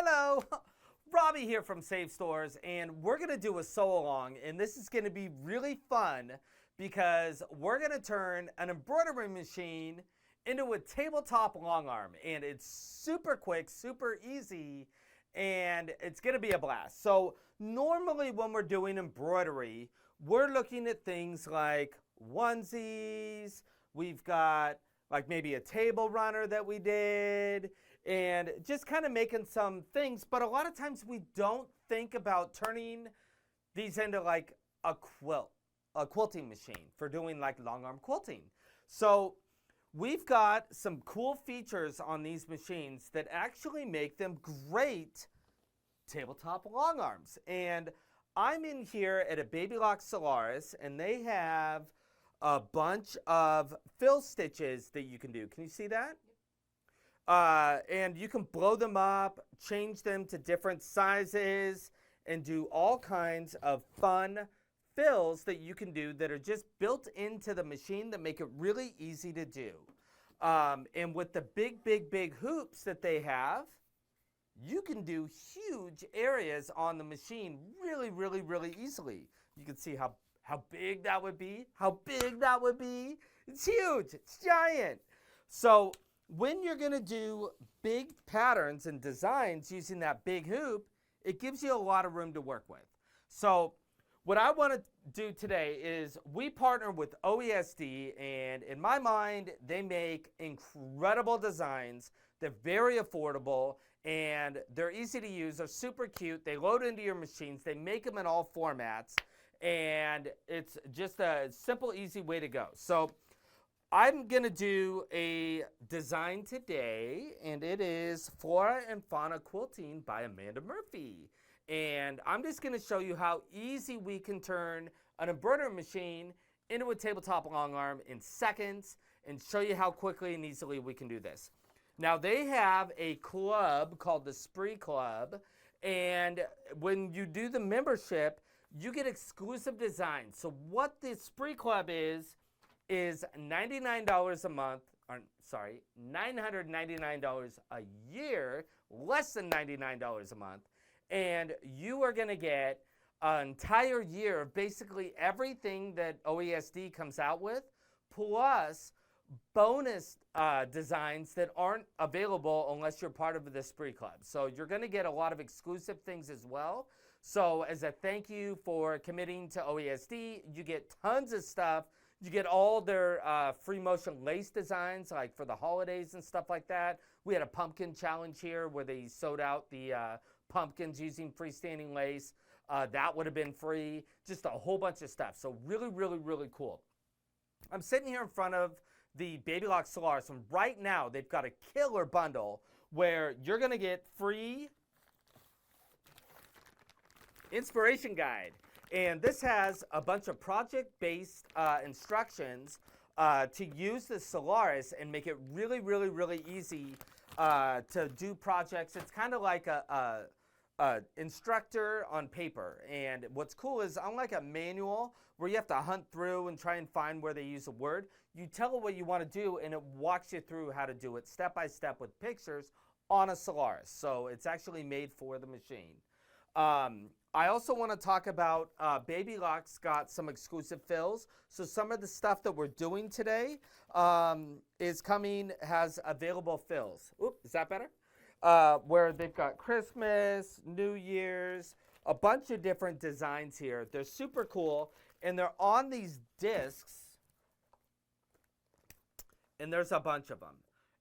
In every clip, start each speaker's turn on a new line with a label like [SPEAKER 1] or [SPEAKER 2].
[SPEAKER 1] Hello, Robbie here from Save Stores, and we're going to do a sew along, and this is going to be really fun because we're going to turn an embroidery machine into a tabletop long arm, and it's super quick, super easy, and it's going to be a blast. So normally when we're doing embroidery, we're looking at things like onesies, we've got like maybe a table runner that we did, and just kind of making some things. But a lot of times we don't think about turning these into like a quilting machine for doing like long arm quilting. So we've got some cool features on these machines that actually make them great tabletop long arms. And I'm in here at a Baby Lock Solaris, and they have a bunch of fill stitches that you can do. Can you see that? And you can blow them up, change them to different sizes, and do all kinds of fun fills that you can do that are just built into the machine that make it really easy to do. And with the big hoops that they have, you can do huge areas on the machine really easily. You can see how big that would be, It's huge, it's giant. So when you're gonna do big patterns and designs using that big hoop, it gives you a lot of room to work with. So what I wanna do today is we partner with OESD, and in my mind, they make incredible designs. They're very affordable, and they're easy to use. They're super cute. They load into your machines. They make them in all formats, and it's just a simple, easy way to go. So I'm going to do a design today, and it is Flora and Fauna Quilting by Amand Murphy. And I'm just going to show you how easy we can turn an embroidery machine into a tabletop long arm in seconds, and show you how quickly and easily we can do this. Now, they have a club called the Spree Club, and when you do the membership, you get exclusive designs. So what the Spree Club is $99 a month, or sorry, $999 a year, less than $99 a month, and you are gonna get an entire year of basically everything that OESD comes out with, plus bonus designs that aren't available unless you're part of the Spree Club. So you're gonna get a lot of exclusive things as well. So as a thank you for committing to OESD, you get tons of stuff. You get all their free motion lace designs, like for the holidays and stuff like that. We had a pumpkin challenge here where they sewed out the pumpkins using freestanding lace. That would have been free. Just a whole bunch of stuff. So really cool. I'm sitting here in front of the Baby Lock Solaris, and right now they've got a killer bundle where you're gonna get free inspiration guide. And this has a bunch of project-based instructions to use the Solaris and make it really easy to do projects. It's kind of like a instructor on paper. And what's cool is, unlike a manual where you have to hunt through and try and find where they use a word, you tell it what you want to do and it walks you through how to do it step by step with pictures on a Solaris. So it's actually made for the machine. I also want to talk about Baby Lock's got some exclusive fills. So some of the stuff that we're doing today has available fills. Oop, is that better? Where they've got Christmas, New Year's, a bunch of different designs here. They're super cool, and they're on these discs, and there's a bunch of them.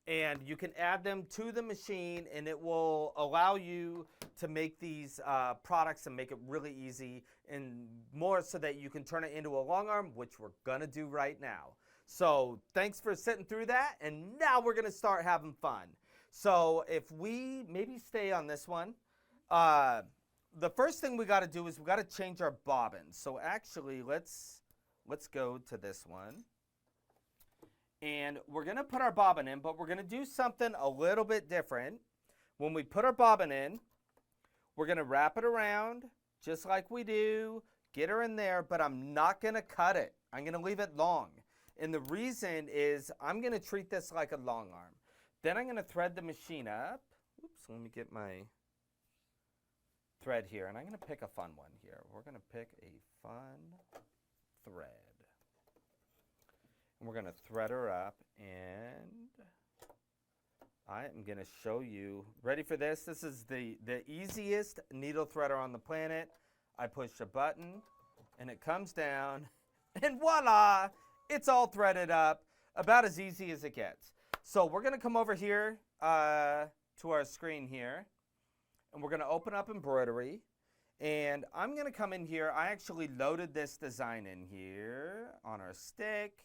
[SPEAKER 1] And you can add them to the machine, and it will allow you to make these products and make it really easy, and more so that you can turn it into a long arm, which we're gonna do right now. So thanks for sitting through that, and now we're gonna start having fun. So if we maybe stay on this one, the first thing we gotta do is we gotta change our bobbin. So actually, let's go to this one. And we're gonna put our bobbin in, but we're gonna do something a little bit different. When we put our bobbin in, we're gonna wrap it around just like we do, get her in there, but I'm not gonna cut it. I'm gonna leave it long. And the reason is I'm gonna treat this like a long arm. Then I'm gonna thread the machine up. Oops, let me get my thread here, and I'm going to pick a fun one here. We're going to pick a fun thread. And we're going to thread her up, and I am going to show you. Ready for this? This is the easiest needle threader on the planet. I push a button, and it comes down, and voila, it's all threaded up, about as easy as it gets. So we're going to come over here to our screen here, and we're going to open up Embroidery, and I'm going to come in here. I actually loaded this design in here on our stick,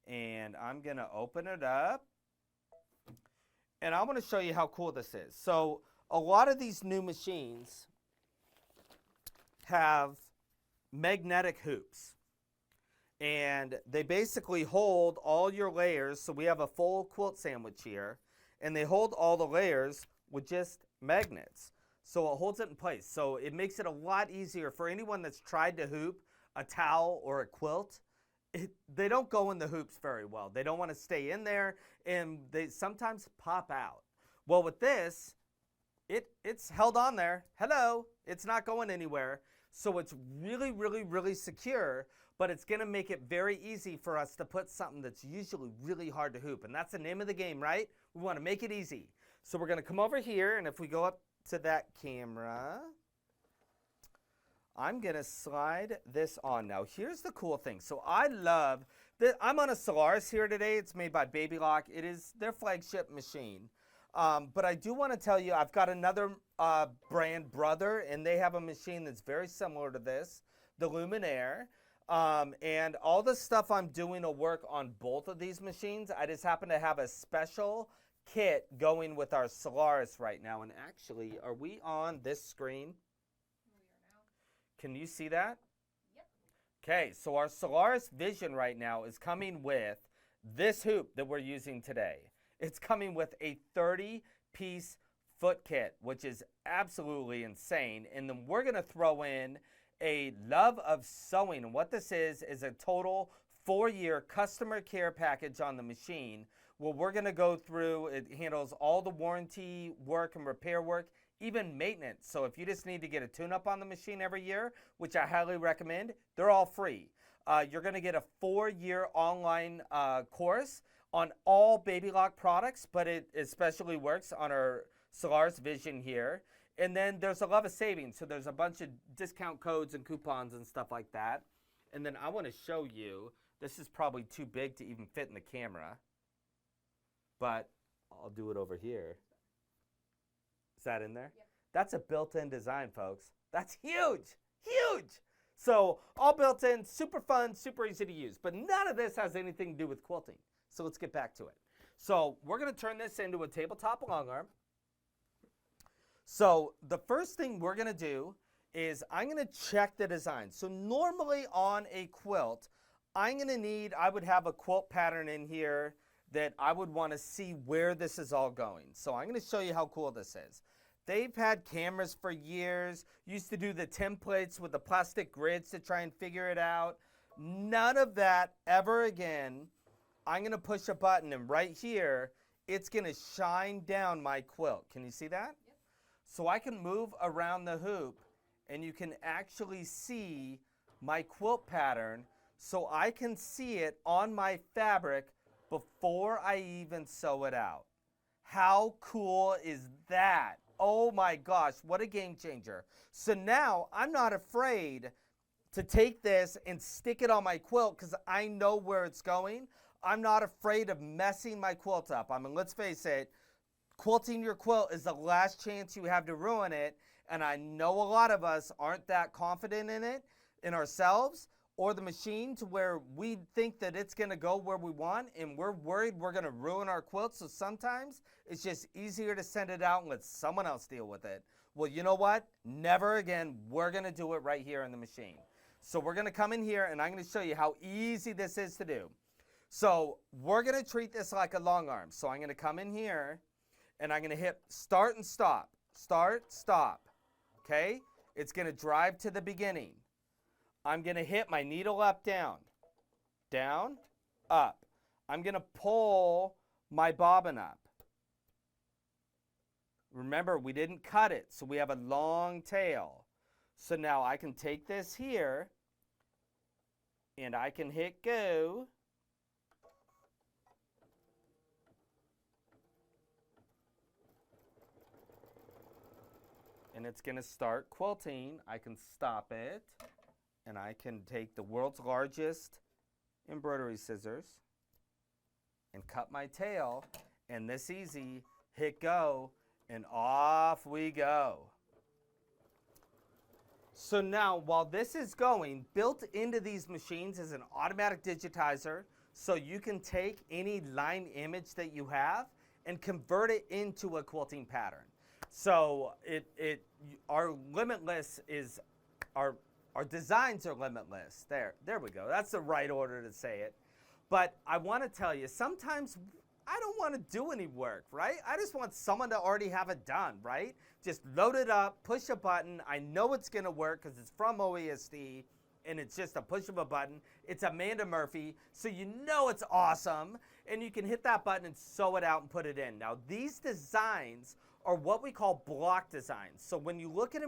[SPEAKER 1] and I'm going to open it up, and I want to show you how cool this is. So a lot of these new machines have magnetic hoops, and they basically hold all your layers. So we have a full quilt sandwich here, and they hold all the layers with just magnets. So it holds it in place. So it makes it a lot easier for anyone that's tried to hoop a towel or a quilt. They don't go in the hoops very well. They don't want to stay in there, and they sometimes pop out. Well, with this, it's held on there. Hello, it's not going anywhere. So it's really, really, really secure, but it's going to make it very easy for us to put something that's usually really hard to hoop. And that's the name of the game, right? We want to make it easy. So we're going to come over here, and if we go up to that camera, I'm going to slide this on. Now, here's the cool thing. So I love that I'm on a Solaris here today. It's made by Baby Lock. It is their flagship machine. But I do want to tell you, I've got another brand, Brother, and they have a machine that's very similar to this, the Luminaire. And all the stuff I'm doing will work on both of these machines. I just happen to have a special kit going with our Solaris right now. And actually, are we on this screen?
[SPEAKER 2] We are now.
[SPEAKER 1] Can you see that?
[SPEAKER 2] Yep.
[SPEAKER 1] Okay, so our Solaris Vision right now is coming with this hoop that we're using today. It's coming with a 30-piece foot kit, which is absolutely insane. And then we're going to throw in a Love of Sewing. And what this is a total 4-year customer care package on the machine where we're going to go through. It handles all the warranty work and repair work, even maintenance. So if you just need to get a tune-up on the machine every year, which I highly recommend, they're all free. You're going to get a 4-year online course on all Baby Lock products, but it especially works on our Solaris Vision here. And then there's a Love of Savings. So there's a bunch of discount codes and coupons and stuff like that. And then I want to show you, this is probably too big to even fit in the camera, but I'll do it over here. Is that in there?
[SPEAKER 2] Yep.
[SPEAKER 1] That's a built-in design, folks. That's huge, huge. So all built in, super fun, super easy to use. But none of this has anything to do with quilting. So let's get back to it. So we're going to turn this into a tabletop long arm. So the first thing we're going to do is I'm going to check the design. So normally on a quilt, I would have a quilt pattern in here that I would want to see where this is all going. So I'm going to show you how cool this is. They've had cameras for years, used to do the templates with the plastic grids to try and figure it out. None of that ever again. I'm going to push a button, and right here, it's going to shine down my quilt. Can you see that?
[SPEAKER 2] Yep.
[SPEAKER 1] So I can move around the hoop, and you can actually see my quilt pattern, so I can see it on my fabric before I even sew it out. How cool is that? Oh my gosh, what a game changer. So now I'm not afraid to take this and stick it on my quilt because I know where it's going. I'm not afraid of messing my quilt up. I mean, let's face it, quilting your quilt is the last chance you have to ruin it. And I know a lot of us aren't that confident in it, in ourselves or the machine, to where we think that it's going to go where we want, and we're worried we're going to ruin our quilt. So sometimes it's just easier to send it out and let someone else deal with it. Well, you know what? Never again. We're going to do it right here in the machine. So we're going to come in here, and I'm going to show you how easy this is to do. So we're going to treat this like a long arm. So I'm going to come in here, and I'm going to hit start and stop. Start, stop. Okay? It's going to drive to the beginning. I'm going to hit my needle up, down, down, up. I'm going to pull my bobbin up. Remember, we didn't cut it, so we have a long tail. So now I can take this here, and I can hit go. And it's going to start quilting. I can stop it, and I can take the world's largest embroidery scissors and cut my tail, and this easy, hit go, and off we go. So now, while this is going, built into these machines is an automatic digitizer, so you can take any line image that you have and convert it into a quilting pattern. So our limitless is, our designs are limitless. There we go. That's the right order to say it. But I want to tell you, sometimes I don't want to do any work, right? I just want someone to already have it done, right? Just load it up, push a button. I know it's going to work because it's from OESD, and it's just a push of a button. It's Amand Murphy, so you know it's awesome. And you can hit that button and sew it out and put it in. Now, these designs are what we call block designs. So when you look at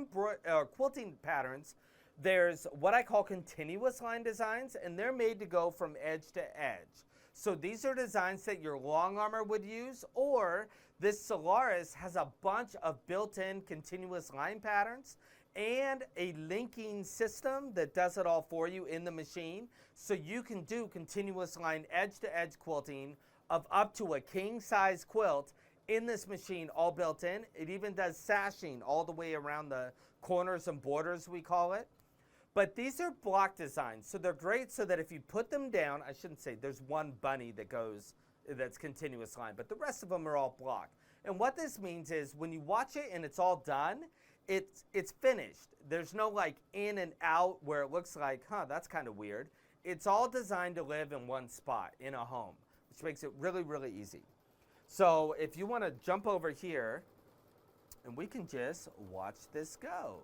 [SPEAKER 1] quilting patterns, there's what I call continuous line designs, and they're made to go from edge to edge. So these are designs that your long armor would use, or this Solaris has a bunch of built-in continuous line patterns and a linking system that does it all for you in the machine. So you can do continuous line edge-to-edge quilting of up to a king-size quilt in this machine, all built in. It even does sashing all the way around the corners and borders, we call it. But these are block designs, so they're great so that if you put them down, I shouldn't say there's one bunny that's continuous line, but the rest of them are all block. And what this means is when you watch it and it's all done, it's finished. There's no like in and out where it looks like, that's kind of weird. It's all designed to live in one spot in a home, which makes it really, really easy. So if you want to jump over here, and we can just watch this go.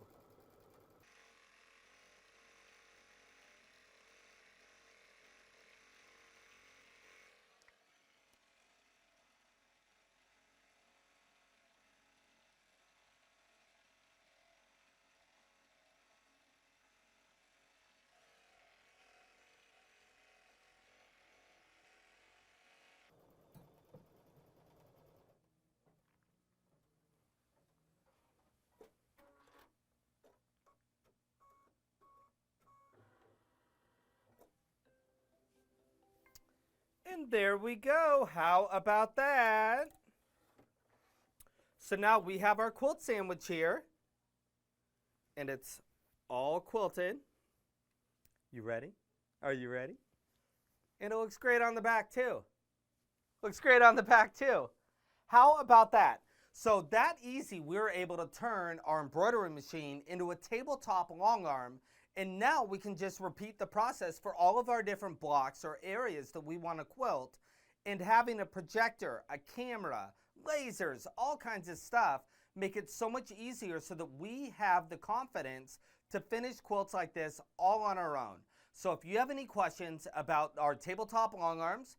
[SPEAKER 1] And there we go. How about that? So now we have our quilt sandwich here. And it's all quilted. You ready? Are you ready? And it looks great on the back too. Looks great on the back too. How about that? So that easy, we were able to turn our embroidery machine into a tabletop long arm. And now we can just repeat the process for all of our different blocks or areas that we want to quilt. And having a projector, a camera, lasers, all kinds of stuff make it so much easier so that we have the confidence to finish quilts like this all on our own. So if you have any questions about our tabletop long arms,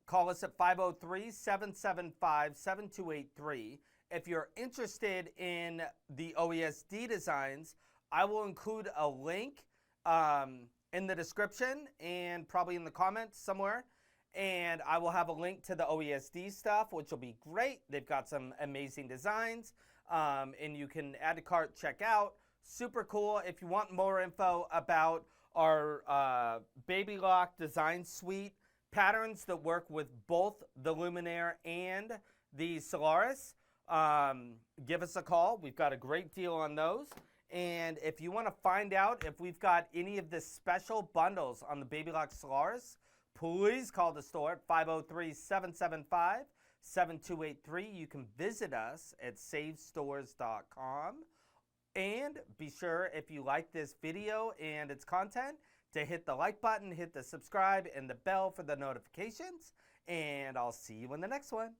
[SPEAKER 1] call us at 503-775-7283. If you're interested in the OESD designs, I will include a link in the description and probably in the comments somewhere. And I will have a link to the OESD stuff, which will be great. They've got some amazing designs. And you can add to cart, check out. Super cool. If you want more info about our Baby Lock design suite, patterns that work with both the Luminaire and the Solaris, give us a call. We've got a great deal on those. And if you want to find out if we've got any of the special bundles on the Baby Lock Solaris, please call the store at 503-775-7283. You can visit us at savestores.com. And be sure, if you like this video and its content, to hit the like button, hit the subscribe, and the bell for the notifications. And I'll see you in the next one.